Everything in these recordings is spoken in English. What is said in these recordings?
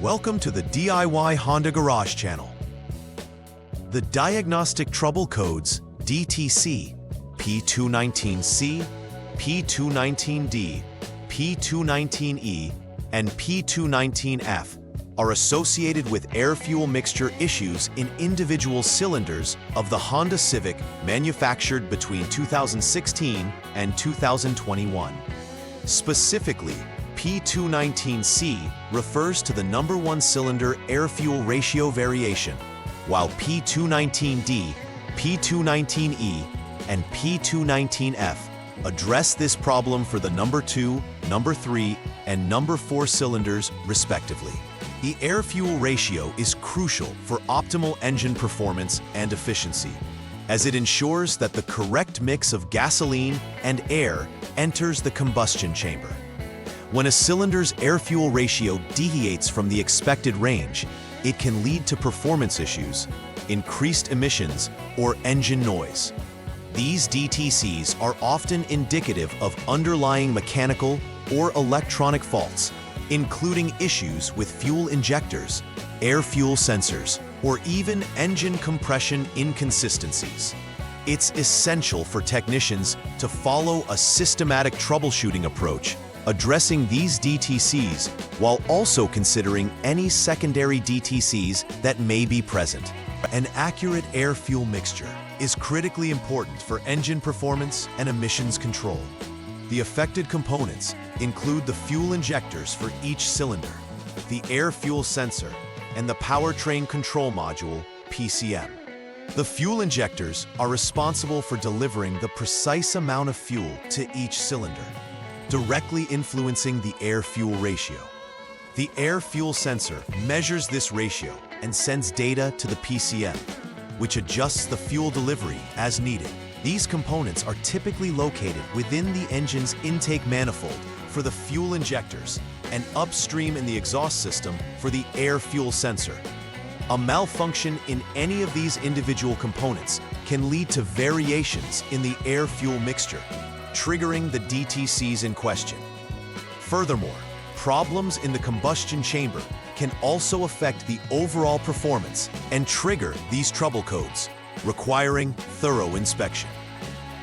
Welcome to the DIY Honda Garage channel. The diagnostic trouble codes DTC P219C, P219D, P219E, and P219F are associated with air-fuel mixture issues in individual cylinders of the Honda Civic manufactured between 2016 and 2021. Specifically, P219C refers to the number one cylinder air-fuel ratio variation, while P219D, P219E, and P219F address this problem for the number 2, number 3, and number 4 cylinders, respectively. The air-fuel ratio is crucial for optimal engine performance and efficiency, as it ensures that the correct mix of gasoline and air enters the combustion chamber. When a cylinder's air-fuel ratio deviates from the expected range, it can lead to performance issues, increased emissions, or engine noise. These DTCs are often indicative of underlying mechanical or electronic faults, including issues with fuel injectors, air-fuel sensors, or even engine compression inconsistencies. It's essential for technicians to follow a systematic troubleshooting approach, addressing these DTCs while also considering any secondary DTCs that may be present. An accurate air-fuel mixture is critically important for engine performance and emissions control. The affected components include the fuel injectors for each cylinder, the air-fuel sensor, and the powertrain control module, PCM. The fuel injectors are responsible for delivering the precise amount of fuel to each cylinder, directly influencing the air-fuel ratio. The air-fuel sensor measures this ratio and sends data to the PCM, which adjusts the fuel delivery as needed. These components are typically located within the engine's intake manifold for the fuel injectors and upstream in the exhaust system for the air-fuel sensor. A malfunction in any of these individual components can lead to variations in the air-fuel mixture, triggering the DTCs in question. Furthermore, problems in the combustion chamber can also affect the overall performance and trigger these trouble codes, requiring thorough inspection.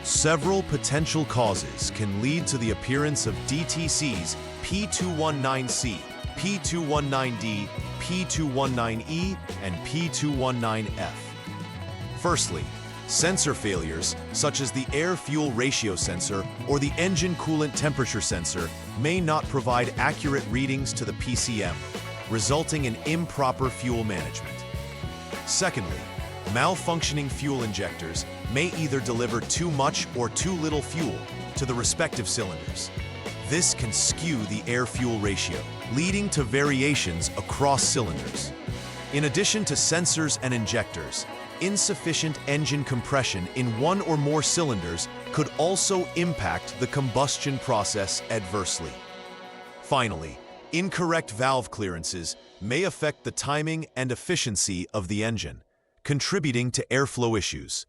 Several potential causes can lead to the appearance of DTCs P219C, P219D, P219E, and P219F. Firstly, sensor failures, such as the air-fuel ratio sensor or the engine coolant temperature sensor, may not provide accurate readings to the PCM, resulting in improper fuel management. Secondly, malfunctioning fuel injectors may either deliver too much or too little fuel to the respective cylinders. This can skew the air-fuel ratio, leading to variations across cylinders. In addition to sensors and injectors, insufficient engine compression in one or more cylinders could also impact the combustion process adversely. Finally, incorrect valve clearances may affect the timing and efficiency of the engine, contributing to airflow issues.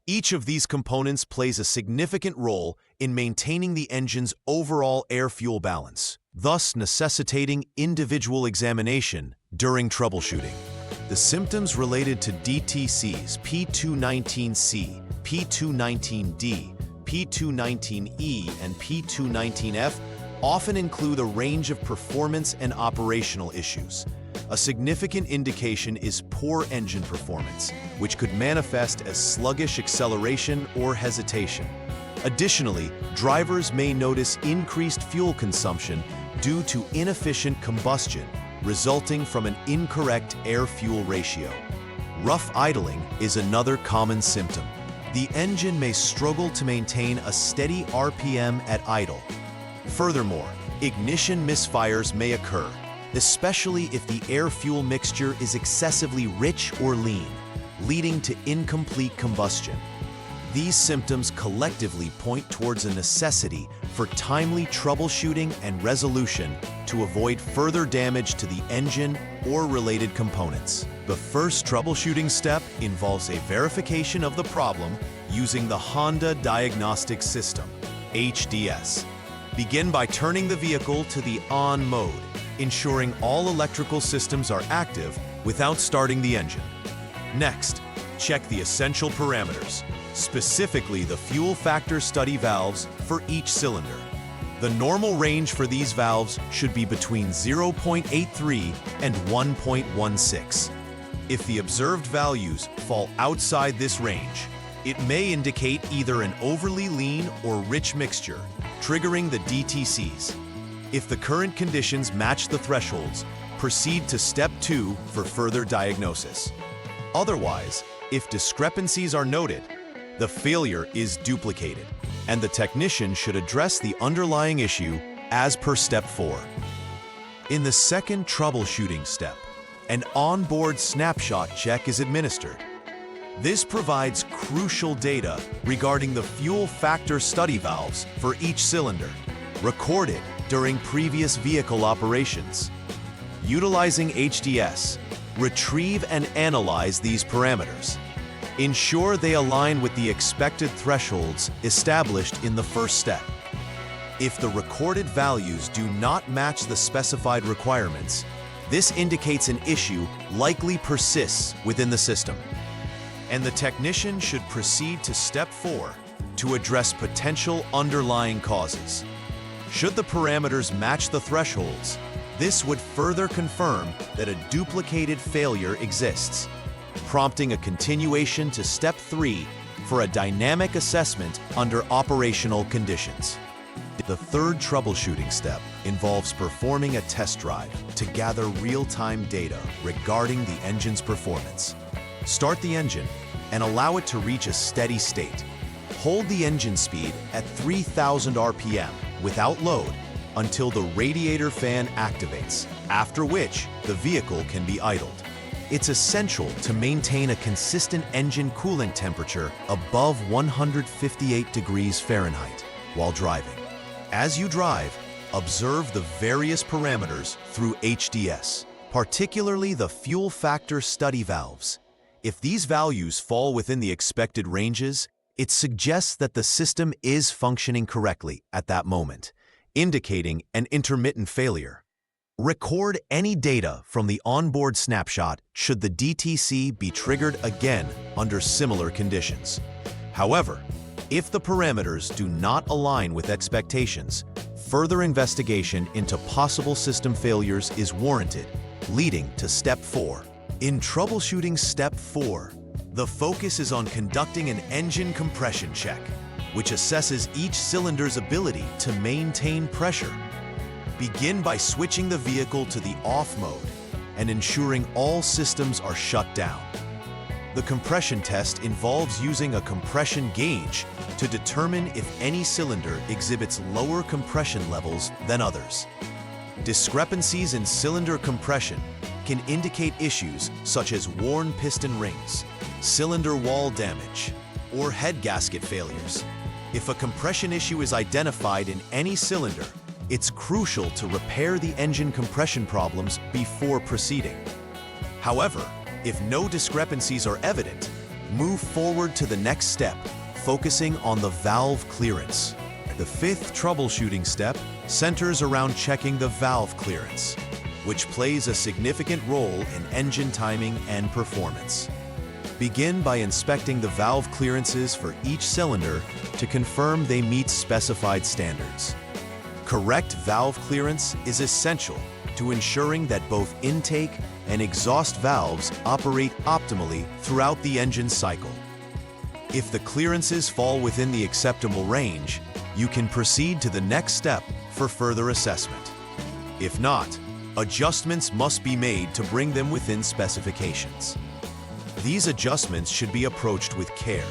Each of these components plays a significant role in maintaining the engine's overall air-fuel balance, thus necessitating individual examination during troubleshooting. The symptoms related to DTCs P219C, P219D, P219E, and P219F often include a range of performance and operational issues. A significant indication is poor engine performance, which could manifest as sluggish acceleration or hesitation. Additionally, drivers may notice increased fuel consumption due to inefficient combustion, resulting from an incorrect air-fuel ratio. Rough idling is another common symptom. The engine may struggle to maintain a steady RPM at idle. Furthermore, ignition misfires may occur, especially if the air-fuel mixture is excessively rich or lean, leading to incomplete combustion. These symptoms collectively point towards a necessity for timely troubleshooting and resolution to avoid further damage to the engine or related components. The first troubleshooting step involves a verification of the problem using the Honda Diagnostics System, HDS. Begin by turning the vehicle to the on mode. ensuring all electrical systems are active without starting the engine. Next, check the essential parameters, specifically the fuel factor study valves for each cylinder. The normal range for these valves should be between 0.83 and 1.16. If the observed values fall outside this range, it may indicate either an overly lean or rich mixture, triggering the DTCs. If the current conditions match the thresholds, proceed to Step 2 for further diagnosis. Otherwise, if discrepancies are noted, the failure is duplicated, and the technician should address the underlying issue as per Step 4. In the second troubleshooting step, an onboard snapshot check is administered. This provides crucial data regarding the fuel factor study valves for each cylinder, recorded during previous vehicle operations. Utilizing HDS, retrieve and analyze these parameters. Ensure they align with the expected thresholds established in the first step. If the recorded values do not match the specified requirements, this indicates an issue likely persists within the system, and the technician should proceed to Step 4 to address potential underlying causes. Should the parameters match the thresholds, this would further confirm that a duplicated failure exists, prompting a continuation to Step 3 for a dynamic assessment under operational conditions. The third troubleshooting step involves performing a test drive to gather real-time data regarding the engine's performance. Start the engine and allow it to reach a steady state. Hold the engine speed at 3,000 RPM without load until the radiator fan activates, after which the vehicle can be idled. It's essential to maintain a consistent engine coolant temperature above 158 degrees Fahrenheit while driving. As you drive, observe the various parameters through HDS, particularly the fuel factor study valves. If these values fall within the expected ranges, it suggests that the system is functioning correctly at that moment, indicating an intermittent failure. Record any data from the onboard snapshot should the DTC be triggered again under similar conditions. However, if the parameters do not align with expectations, further investigation into possible system failures is warranted, leading to Step 4. In troubleshooting Step 4, the focus is on conducting an engine compression check, which assesses each cylinder's ability to maintain pressure. Begin by switching the vehicle to the off mode and ensuring all systems are shut down. The compression test involves using a compression gauge to determine if any cylinder exhibits lower compression levels than others. Discrepancies in cylinder compression can indicate issues such as worn piston rings, cylinder wall damage, or head gasket failures. If a compression issue is identified in any cylinder, it's crucial to repair the engine compression problems before proceeding. However, if no discrepancies are evident, move forward to the next step, focusing on the valve clearance. The fifth troubleshooting step centers around checking the valve clearance, which plays a significant role in engine timing and performance. Begin by inspecting the valve clearances for each cylinder to confirm they meet specified standards. Correct valve clearance is essential to ensuring that both intake and exhaust valves operate optimally throughout the engine cycle. If the clearances fall within the acceptable range, you can proceed to the next step for further assessment. If not, adjustments must be made to bring them within specifications. These adjustments should be approached with care,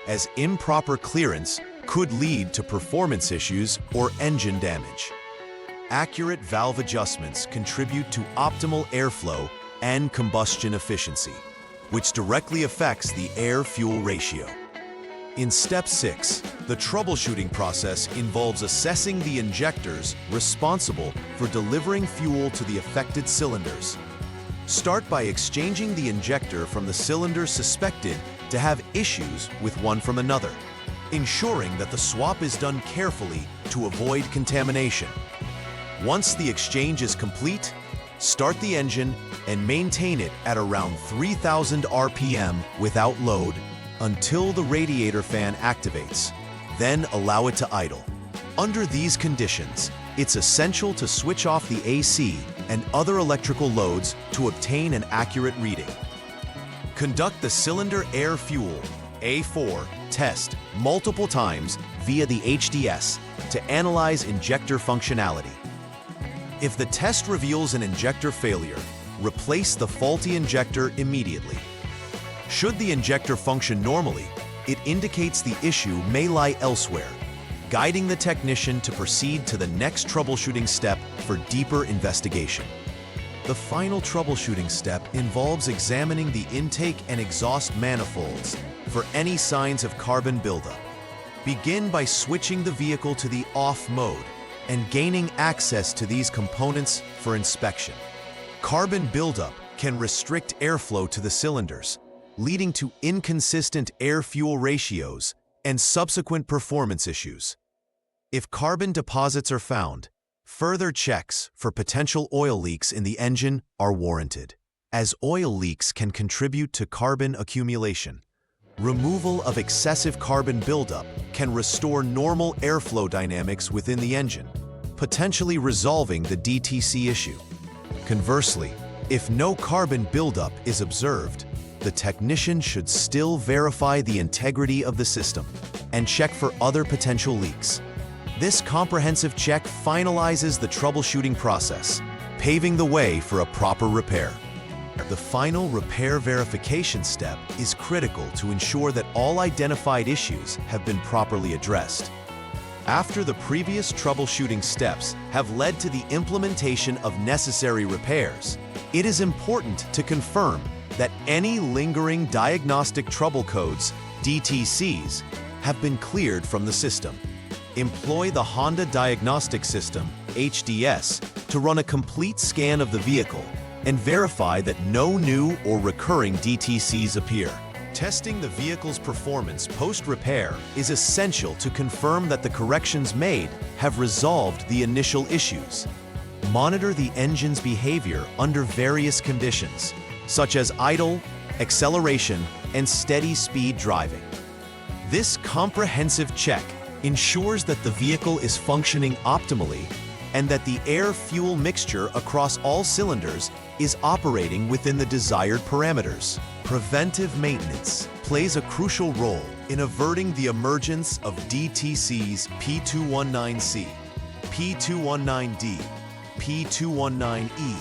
as improper clearance could lead to performance issues or engine damage. Accurate valve adjustments contribute to optimal airflow and combustion efficiency, which directly affects the air-fuel ratio. In Step 6, the troubleshooting process involves assessing the injectors responsible for delivering fuel to the affected cylinders. Start by exchanging the injector from the cylinder suspected to have issues with one from another, ensuring that the swap is done carefully to avoid contamination. Once the exchange is complete, start the engine and maintain it at around 3,000 RPM without load until the radiator fan activates. Then allow it to idle. Under these conditions, it's essential to switch off the AC and other electrical loads to obtain an accurate reading. Conduct the cylinder air fuel A4 test multiple times via the HDS to analyze injector functionality. If the test reveals an injector failure, replace the faulty injector immediately. Should the injector function normally, it indicates the issue may lie elsewhere, guiding the technician to proceed to the next troubleshooting step for deeper investigation. The final troubleshooting step involves examining the intake and exhaust manifolds for any signs of carbon buildup. Begin by switching the vehicle to the off mode and gaining access to these components for inspection. Carbon buildup can restrict airflow to the cylinders, leading to inconsistent air-fuel ratios and subsequent performance issues. If carbon deposits are found, further checks for potential oil leaks in the engine are warranted, as oil leaks can contribute to carbon accumulation. Removal of excessive carbon buildup can restore normal airflow dynamics within the engine, potentially resolving the DTC issue. Conversely, if no carbon buildup is observed, the technician should still verify the integrity of the system and check for other potential leaks. This comprehensive check finalizes the troubleshooting process, paving the way for a proper repair. The final repair verification step is critical to ensure that all identified issues have been properly addressed. After the previous troubleshooting steps have led to the implementation of necessary repairs, it is important to confirm that any lingering diagnostic trouble codes, DTCs, have been cleared from the system. Employ the Honda Diagnostic System, HDS, to run a complete scan of the vehicle and verify that no new or recurring DTCs appear. Testing the vehicle's performance post-repair is essential to confirm that the corrections made have resolved the initial issues. Monitor the engine's behavior under various conditions, such as idle, acceleration, and steady speed driving. This comprehensive check ensures that the vehicle is functioning optimally and that the air-fuel mixture across all cylinders is operating within the desired parameters. Preventive maintenance plays a crucial role in averting the emergence of DTCs P219C, P219D, P219E,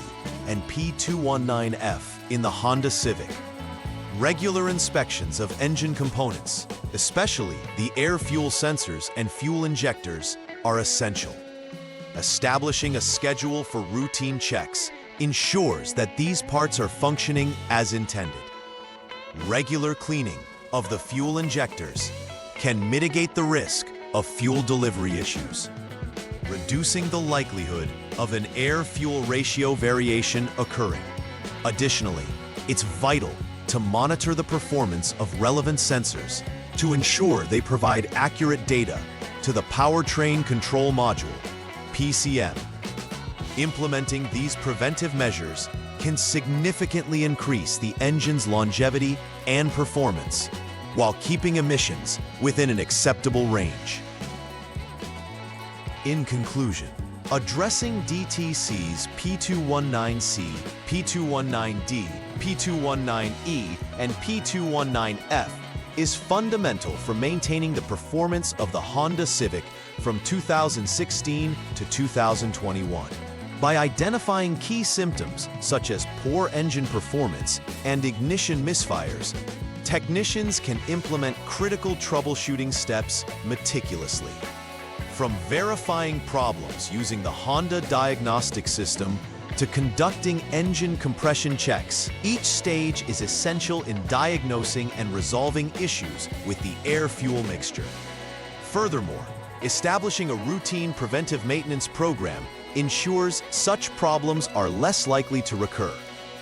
and P219F in the Honda Civic. Regular inspections of engine components, especially the air-fuel sensors and fuel injectors, are essential. Establishing a schedule for routine checks ensures that these parts are functioning as intended. Regular cleaning of the fuel injectors can mitigate the risk of fuel delivery issues, reducing the likelihood of an air-fuel ratio variation occurring. Additionally, it's vital to monitor the performance of relevant sensors to ensure they provide accurate data to the Powertrain Control Module, PCM. Implementing these preventive measures can significantly increase the engine's longevity and performance while keeping emissions within an acceptable range. In conclusion, addressing DTCs P219C, P219D, P219E, and P219F is fundamental for maintaining the performance of the Honda Civic from 2016 to 2021. By identifying key symptoms such as poor engine performance and ignition misfires, technicians can implement critical troubleshooting steps meticulously. From verifying problems using the Honda Diagnostic System to conducting engine compression checks, each stage is essential in diagnosing and resolving issues with the air-fuel mixture. Furthermore, establishing a routine preventive maintenance program ensures such problems are less likely to recur,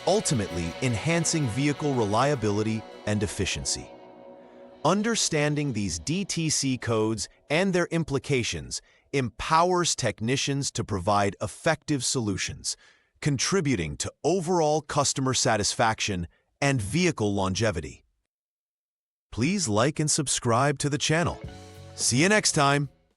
ultimately enhancing vehicle reliability and efficiency. Understanding these DTC codes and their implications empowers technicians to provide effective solutions, contributing to overall customer satisfaction and vehicle longevity. Please like and subscribe to the channel. See you next time.